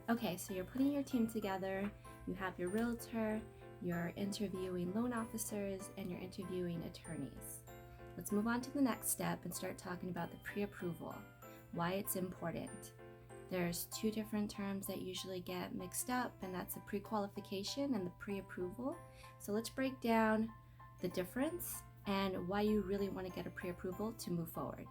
Okay, so you're putting your team together, you have your realtor, you're interviewing loan officers, and you're interviewing attorneys. Let's move on to the next step and start talking about the pre-approval, why it's important. There's two different terms that usually get mixed up, and that's the pre-qualification and the pre-approval. So let's break down the difference and why you really want to get a pre-approval to move forward.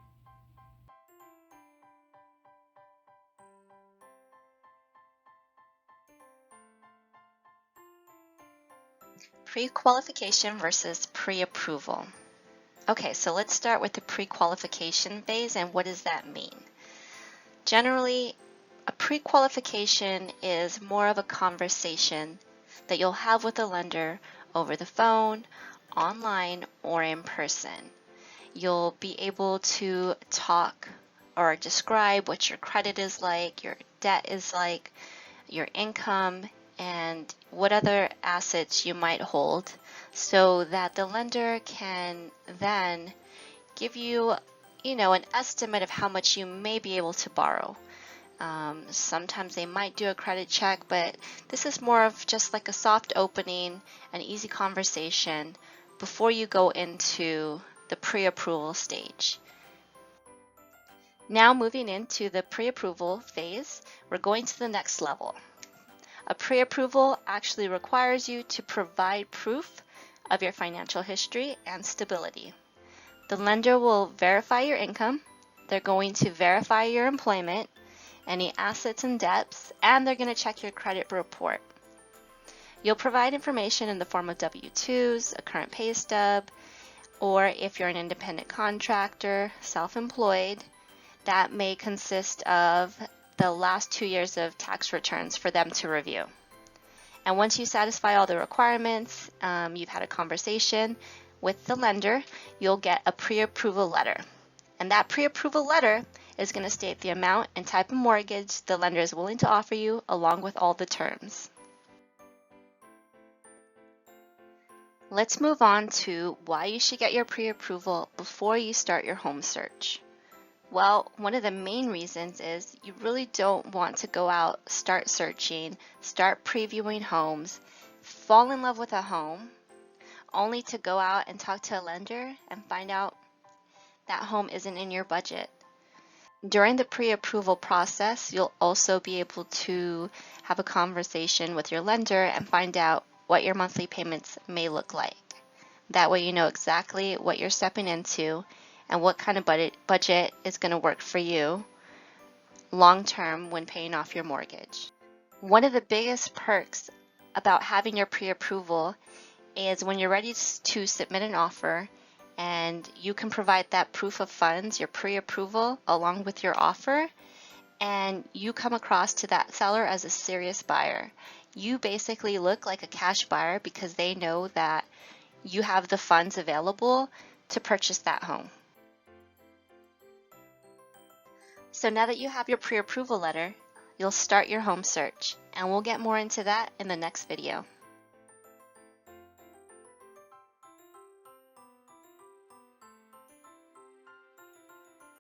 Pre-qualification versus pre-approval. Okay, so let's start with the pre-qualification phase, and what does that mean? Generally, a pre-qualification is more of a conversation that you'll have with a lender over the phone, online, or in person. You'll be able to talk or describe what your credit is like, your debt is like, your income, and what other assets you might hold, so that the lender can then give you, an estimate of how much you may be able to borrow. Sometimes they might do a credit check, but this is more of just like a soft opening, an easy conversation before you go into the pre-approval stage. Now moving into the pre-approval phase, we're going to the next level. A pre-approval actually requires you to provide proof of your financial history and stability. The lender will verify your income, they're going to verify your employment, any assets and debts, and they're going to check your credit report. You'll provide information in the form of W-2s, a current pay stub, or if you're an independent contractor, self-employed, that may consist of the last 2 years of tax returns for them to review. And once you satisfy all the requirements, you've had a conversation with the lender, you'll get a pre-approval letter. And that pre-approval letter is going to state the amount and type of mortgage the lender is willing to offer you, along with all the terms. Let's move on to why you should get your pre-approval before you start your home search. Well, one of the main reasons is you really don't want to go out, start searching, start previewing homes, fall in love with a home, only to go out and talk to a lender and find out that home isn't in your budget. During the pre-approval process, you'll also be able to have a conversation with your lender and find out what your monthly payments may look like. That way you know exactly what you're stepping into and what kind of budget is going to work for you long term when paying off your mortgage. One of the biggest perks about having your pre-approval is when you're ready to submit an offer and you can provide that proof of funds, your pre-approval, along with your offer, and you come across to that seller as a serious buyer. You basically look like a cash buyer because they know that you have the funds available to purchase that home. So now that you have your pre-approval letter, you'll start your home search, and we'll get more into that in the next video.